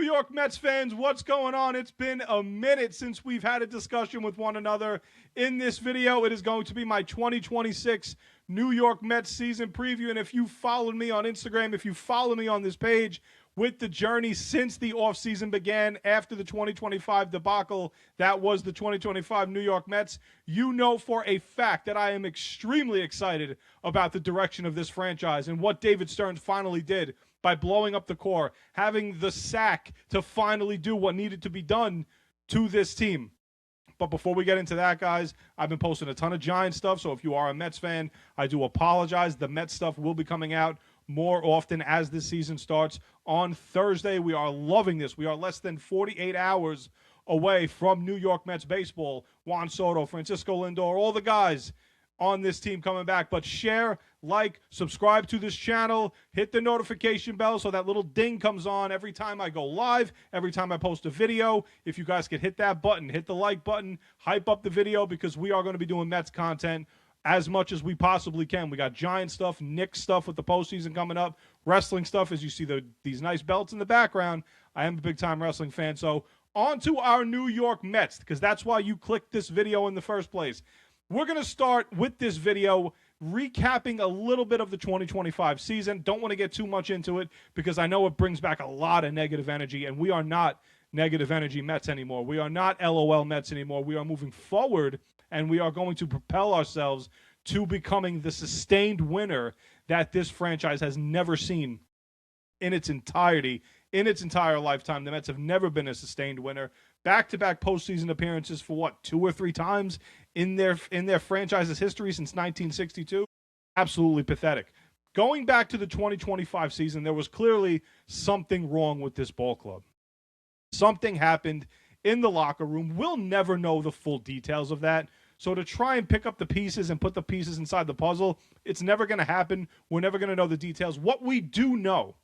York Mets fans, what's going on? It's been a minute since we've had a discussion with one another. In this video, it is going to be my 2026 New York Mets season preview. And if you followed me on Instagram, if you follow me on this page with the journey since the offseason began after the 2025 debacle, that was the 2025 New York Mets, you know for a fact that I am extremely excited about the direction of this franchise and what David Stearns finally did by blowing up the core, having the sack to finally do what needed to be done to this team. But before we get into that, guys, I've been posting a ton of Giants stuff, so if you are a Mets fan, I do apologize. The Mets stuff will be coming out more often as this season starts. On Thursday, we are loving this. We are less than 48 hours away from New York Mets baseball. Juan Soto, Francisco Lindor, all the guys on this team coming back. But share, like, subscribe to this channel, hit the notification bell so that little ding comes on every time I go live, every time I post a video. If you guys could hit that button, hit the like button, hype up the video, because we are going to be doing Mets content as much as we possibly can. We got Giant stuff, Knicks stuff with the postseason coming up, wrestling stuff, as you see these nice belts in the background. I am a big-time wrestling fan. So on to our New York Mets, because that's why you clicked this video in the first place. We're going to start with this video recapping a little bit of the 2025 season. Don't want to get too much into it because I know it brings back a lot of negative energy, and we are not negative energy Mets anymore. We are not LOL Mets anymore. We are moving forward, and we are going to propel ourselves to becoming the sustained winner that this franchise has never seen in its entirety, in its entire lifetime. The Mets have never been a sustained winner. Back-to-back postseason appearances for what, 2 or 3 times in their franchise's history since 1962? Absolutely pathetic. Going back to the 2025 season, there was clearly something wrong with this ball club. Something happened in the locker room. We'll never know the full details of that. So to try and pick up the pieces and put the pieces inside the puzzle, it's never going to happen. We're never going to know the details. What we do know,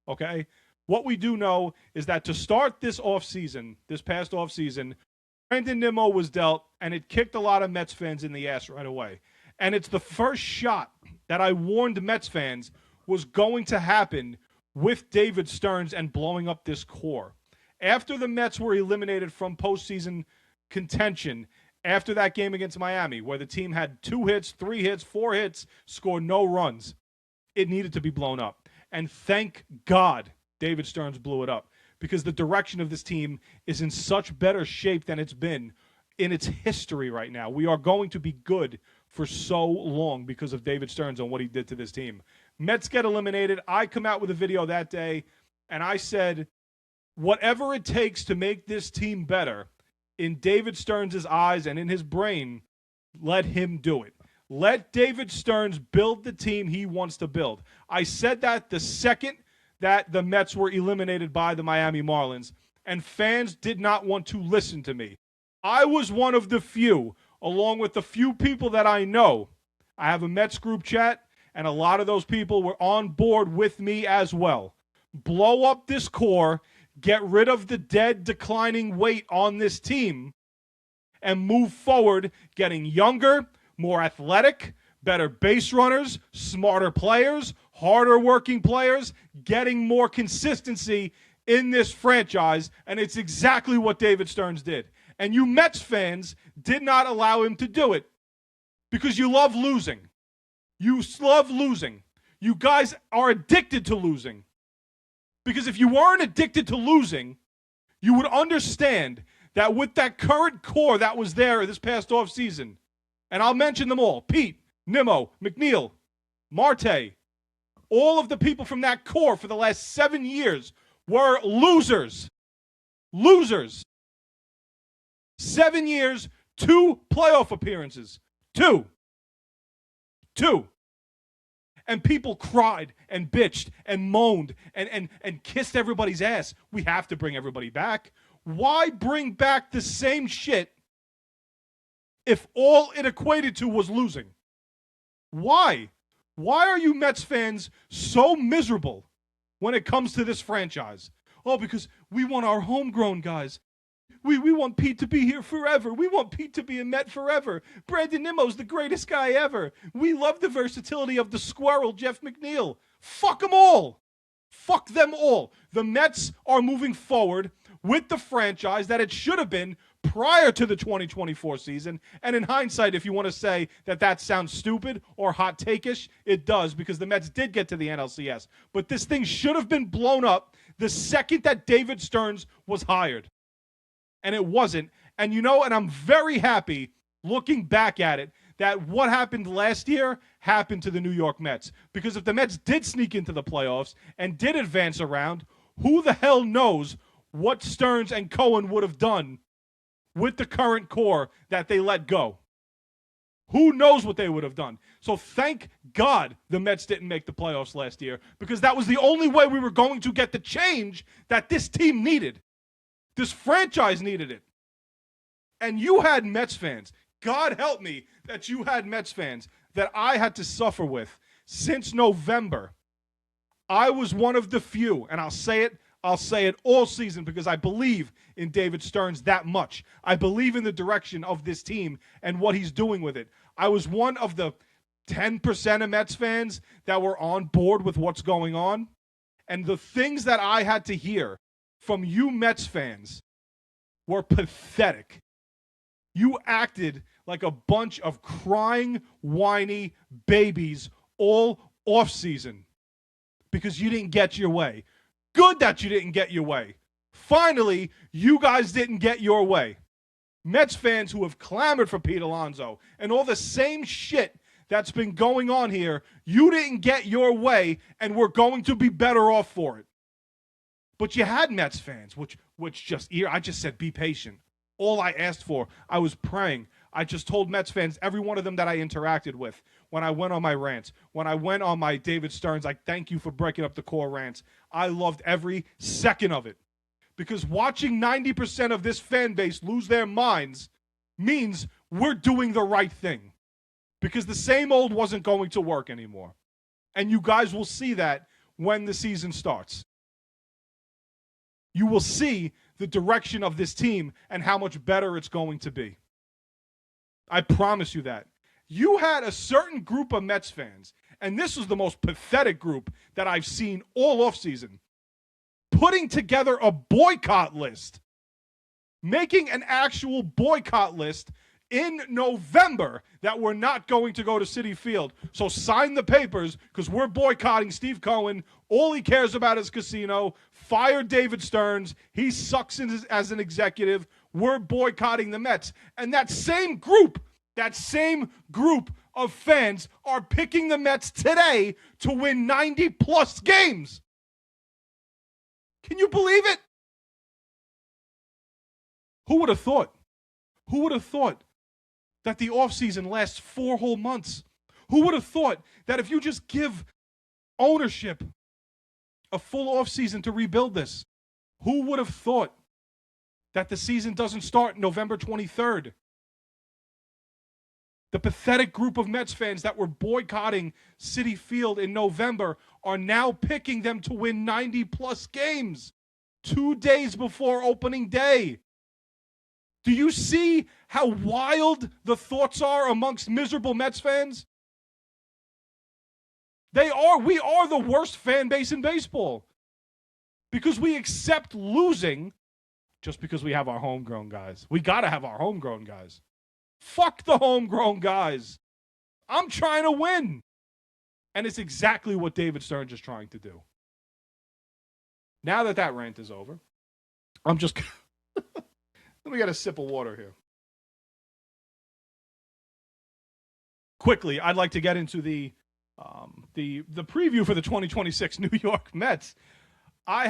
okay? What we do know is that to start this offseason, this past offseason, Brandon Nimmo was dealt, and it kicked a lot of Mets fans in the ass right away. And it's the first shot that I warned Mets fans was going to happen with David Stearns and blowing up this core. After the Mets were eliminated from postseason contention, after that game against Miami, where the team had 2 hits, 3 hits, 4 hits, scored no runs, it needed to be blown up. And thank God David Stearns blew it up, because the direction of this team is in such better shape than it's been in its history right now. We are going to be good for so long because of David Stearns and what he did to this team. Mets get eliminated. I come out with a video that day, and I said, whatever it takes to make this team better, in David Stearns' eyes and in his brain, let him do it. Let David Stearns build the team he wants to build. I said that the second that the Mets were eliminated by the Miami Marlins, and fans did not want to listen to me. I was one of the few, along with the few people that I know. I have a Mets group chat, and a lot of those people were on board with me as well. Blow up this core, get rid of the dead, declining weight on this team, and move forward, getting younger, more athletic, better base runners, smarter players, harder working players, getting more consistency in this franchise, and it's exactly what David Stearns did. And you Mets fans did not allow him to do it because you love losing. You love losing. You guys are addicted to losing. Because if you weren't addicted to losing, you would understand that with that current core that was there this past offseason, and I'll mention them all, Pete, Nimmo, McLean, Marte, all of the people from that core for the last 7 years were losers. Losers. 7 years, 2 playoff appearances. 2. And people cried and bitched and moaned and kissed everybody's ass. We have to bring everybody back. Why bring back the same shit if all it equated to was losing? Why? Why are you Mets fans so miserable when it comes to this franchise? Oh, because we want our homegrown guys. We want Pete to be here forever. We want Pete to be a Met forever. Brandon Nimmo's the greatest guy ever. We love the versatility of the squirrel, Jeff McNeil. Fuck them all. Fuck them all. The Mets are moving forward with the franchise that it should have been prior to the 2024 season. And in hindsight, if you want to say that that sounds stupid or hot take-ish, it does, because the Mets did get to the NLCS. But this thing should have been blown up the second that David Stearns was hired. And it wasn't. And and I'm very happy looking back at it that what happened last year happened to the New York Mets. Because if the Mets did sneak into the playoffs and did advance around, who the hell knows what Stearns and Cohen would have done with the current core that they let go. Who knows what they would have done? So thank God the Mets didn't make the playoffs last year, because that was the only way we were going to get the change that this team needed. This franchise needed it. And you had Mets fans. God help me that you had Mets fans that I had to suffer with since November. I was one of the few, and I'll say it all season, because I believe in David Stearns that much. I believe in the direction of this team and what he's doing with it. I was one of the 10% of Mets fans that were on board with what's going on. And the things that I had to hear from you Mets fans were pathetic. You acted like a bunch of crying, whiny babies all offseason because you didn't get your way. Good that you didn't get your way. Finally, you guys didn't get your way. Mets fans who have clamored for Pete Alonso and all the same shit that's been going on here, you didn't get your way, and we're going to be better off for it. But you had Mets fans, which I just said, be patient. All I asked for, I was praying. I just told Mets fans, every one of them that I interacted with, when I went on my rants, when I went on my David Stearns, I thank you for breaking up the core rants. I loved every second of it. Because watching 90% of this fan base lose their minds means we're doing the right thing. Because the same old wasn't going to work anymore. And you guys will see that when the season starts. You will see the direction of this team and how much better it's going to be. I promise you that. You had a certain group of Mets fans, and this was the most pathetic group that I've seen all offseason, putting together a boycott list, making an actual boycott list in November that we're not going to go to Citi Field. So sign the papers, because we're boycotting Steve Cohen. All he cares about is casino. Fire David Stearns. He sucks as an executive. We're boycotting the Mets. And that same group of fans are picking the Mets today to win 90-plus games. Can you believe it? Who would have thought? Who would have thought that the offseason lasts 4 whole months? Who would have thought that if you just give ownership a full offseason to rebuild this? Who would have thought that the season doesn't start November 23rd? The pathetic group of Mets fans that were boycotting Citi Field in November are now picking them to win 90-plus games 2 days before opening day. Do you see how wild the thoughts are amongst miserable Mets fans? We are the worst fan base in baseball because we accept losing just because we have our homegrown guys. We got to have our homegrown guys. Fuck the homegrown guys. I'm trying to win. And it's exactly what David Stearns is trying to do. Now that rant is over, I'm just... Let me get a sip of water here. Quickly, I'd like to get into the preview for the 2026 New York Mets. I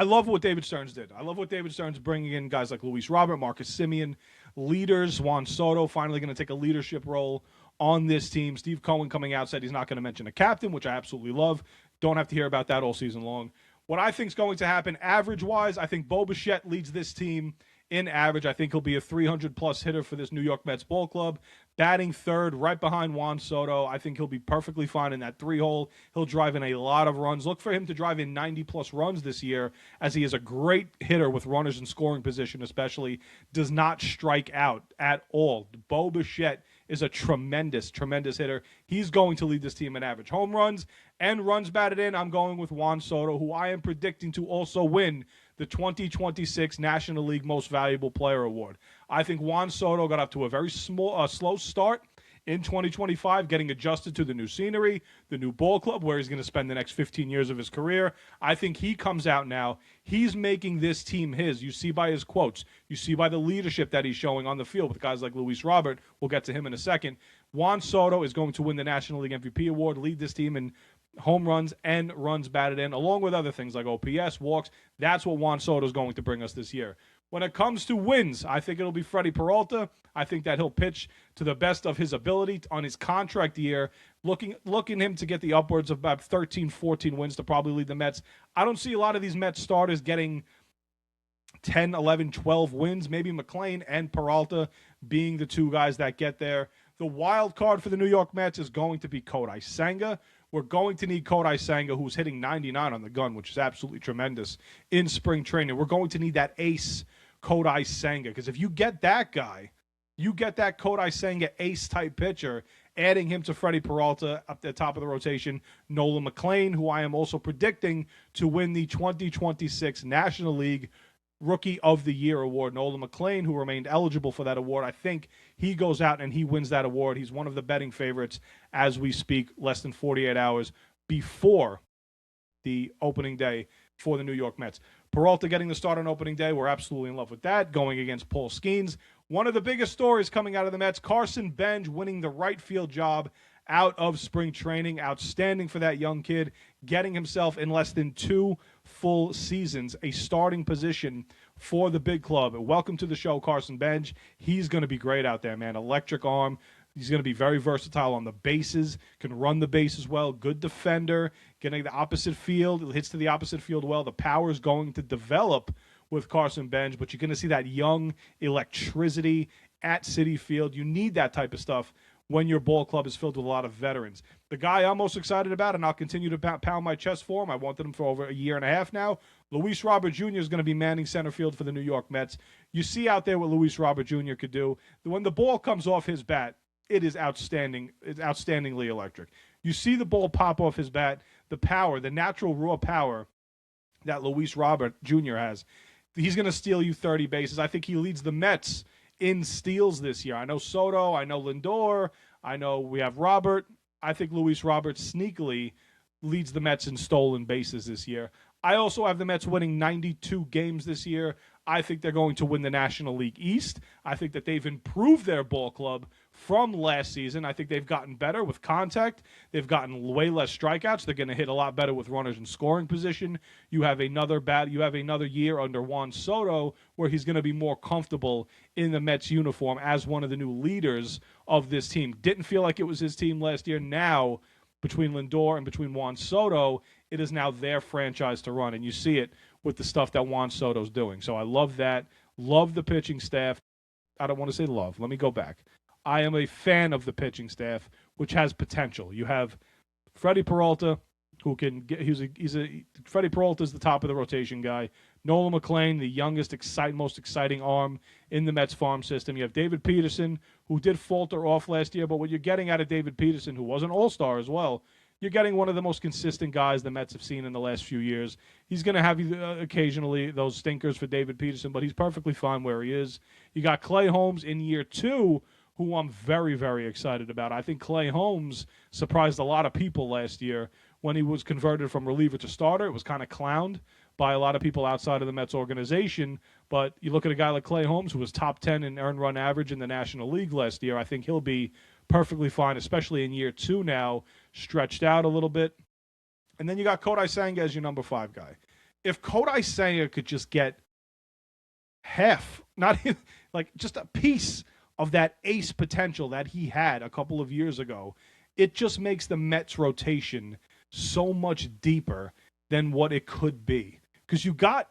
love what David Stearns did. I love what David Stearns bringing in guys like Luis Robert, Marcus Semien, leaders. Juan Soto finally going to take a leadership role on this team. Steve Cohen coming out said he's not going to mention a captain, which I absolutely love. Don't have to hear about that all season long. What I think is going to happen average-wise, I think Bichette leads this team in average. I think he'll be a 300-plus hitter for this New York Mets ball club. Batting third, right behind Juan Soto. I think he'll be perfectly fine in that 3-hole. He'll drive in a lot of runs. Look for him to drive in 90-plus runs this year, as he is a great hitter with runners in scoring position especially. Does not strike out at all. Bichette is a tremendous, tremendous hitter. He's going to lead this team in average home runs and runs batted in. I'm going with Juan Soto, who I am predicting to also win the 2026 National League Most Valuable Player Award. I think Juan Soto got off to a very slow start in 2025, getting adjusted to the new scenery, the new ball club, where he's going to spend the next 15 years of his career. I think he comes out now. He's making this team his. You see by his quotes. You see by the leadership that he's showing on the field with guys like Luis Robert. We'll get to him in a second. Juan Soto is going to win the National League MVP award, lead this team in home runs and runs batted in, along with other things like OPS, walks. That's what Juan Soto is going to bring us this year. When it comes to wins, I think it'll be Freddie Peralta. I think that he'll pitch to the best of his ability on his contract year, looking him to get the upwards of about 13, 14 wins to probably lead the Mets. I don't see a lot of these Mets starters getting 10, 11, 12 wins, maybe McLean and Peralta being the two guys that get there. The wild card for the New York Mets is going to be Kodai Senga. We're going to need Kodai Senga, who's hitting 99 on the gun, which is absolutely tremendous, in spring training. We're going to need that ace Kodai Senga, because if you get that guy, you get that Kodai Senga ace-type pitcher, adding him to Freddie Peralta up the top of the rotation, Nolan McLean, who I am also predicting to win the 2026 National League Rookie of the Year award. Nolan McLean, who remained eligible for that award, I think he goes out and he wins that award. He's one of the betting favorites as we speak, less than 48 hours before the opening day for the New York Mets. Peralta getting the start on opening day, we're absolutely in love with that, going against Paul Skeens. One of the biggest stories coming out of the Mets, Carson Benj winning the right field job out of spring training. Outstanding for that young kid, getting himself in less than 2 full seasons a starting position for the big club. Welcome to the show, Carson Benj. He's going to be great out there, man. Electric arm. He's going to be very versatile on the bases, can run the bases well, good defender, getting the opposite field, hits to the opposite field well. The power is going to develop with Carson Benj, but you're going to see that young electricity at Citi Field. You need that type of stuff when your ball club is filled with a lot of veterans. The guy I'm most excited about, and I'll continue to pound my chest for him, I wanted him for over a year and a half now, Luis Robert Jr. is going to be manning center field for the New York Mets. You see out there what Luis Robert Jr. could do. When the ball comes off his bat, it is outstanding. It's outstandingly electric. You see the ball pop off his bat, the power, the natural raw power that Luis Robert Jr. has. He's going to steal you 30 bases. I think he leads the Mets in steals this year. I know Soto, I know Lindor, I know we have Robert. I think Luis Robert sneakily leads the Mets in stolen bases this year. I also have the Mets winning 92 games this year. I think they're going to win the National League East. I think that they've improved their ball club from last season. I think they've gotten better with contact. They've gotten way less strikeouts. They're going to hit a lot better with runners in scoring position. You have another year under Juan Soto where he's going to be more comfortable in the Mets uniform as one of the new leaders of this team. Didn't feel like it was his team last year. Now, between Lindor and between Juan Soto, it is now their franchise to run, and you see it with the stuff that Juan Soto's doing. So I love that. Love the pitching staff. I don't want to say love. Let me go back. I am a fan of the pitching staff, which has potential. You have Freddie Peralta, who can get. Freddie Peralta is the top of the rotation guy. Nolan McLean, the youngest, most exciting arm in the Mets farm system. You have David Peterson, who did falter off last year, but what you're getting out of David Peterson, who was an all-star as well, you're getting one of the most consistent guys the Mets have seen in the last few years. He's going to have occasionally those stinkers for David Peterson, but he's perfectly fine where he is. You got Clay Holmes in year 2, who I'm very, very excited about. I think Clay Holmes surprised a lot of people last year when he was converted from reliever to starter. It was kind of clowned by a lot of people outside of the Mets organization. But you look at a guy like Clay Holmes, who was top 10 in earned run average in the National League last year. I think he'll be perfectly fine, especially in year 2 now, stretched out a little bit. And then you got Kodai Senga as your number 5 guy. If Kodai Senga could just get half, not like just a piece of that ace potential that he had a couple of years ago, it just makes the Mets rotation so much deeper than what it could be. Because you got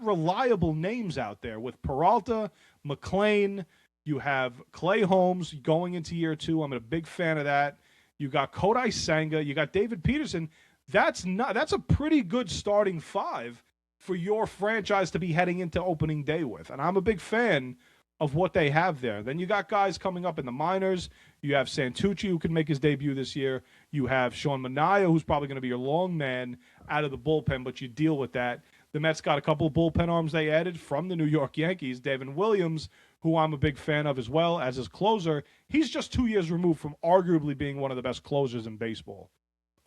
reliable names out there with Peralta, McLean. You have Clay Holmes going into year 2. I'm a big fan of that. You got Kodai Senga. You got David Peterson. That's a pretty good starting 5 for your franchise to be heading into opening day with. And I'm a big fan of what they have there. Then you got guys coming up in the minors. You have Santucci, who can make his debut this year. You have Sean Manaea, who's probably going to be your long man out of the bullpen, but you deal with that. The Mets got a couple of bullpen arms they added from the New York Yankees. Devin Williams, who I'm a big fan of as well as his closer. He's just 2 years removed from arguably being one of the best closers in baseball.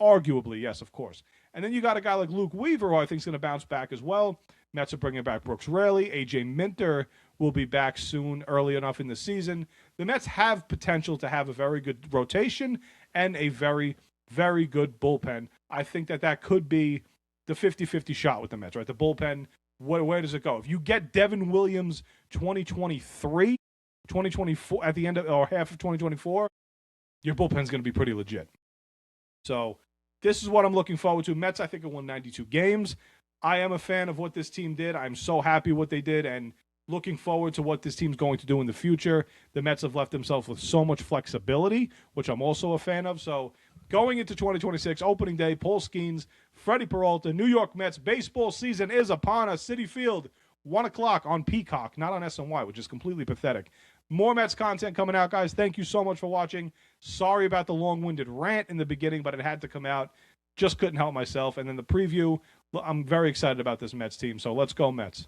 Arguably, yes, of course. And then you got a guy like Luke Weaver, who I think is going to bounce back as well. Mets are bringing back Brooks Raley. A.J. Minter will be back soon, early enough in the season. The Mets have potential to have a very good rotation and a very, very good bullpen. I think that could be the 50-50 shot with the Mets, right? The bullpen, where does it go? If you get Devin Williams 2023, 2024, at the end of, or half of 2024, your bullpen's going to be pretty legit. So this is what I'm looking forward to. Mets, I think, have won 92 games. I am a fan of what this team did. I'm so happy what they did and looking forward to what this team's going to do in the future. The Mets have left themselves with so much flexibility, which I'm also a fan of. So going into 2026, opening day, Paul Skeens, Freddie Peralta, New York Mets, baseball season is upon us. Citi Field, 1 o'clock on Peacock, not on SNY, which is completely pathetic. More Mets content coming out, guys. Thank you so much for watching. Sorry about the long-winded rant in the beginning, but it had to come out. Just couldn't help myself. And then the preview, I'm very excited about this Mets team, so let's go Mets.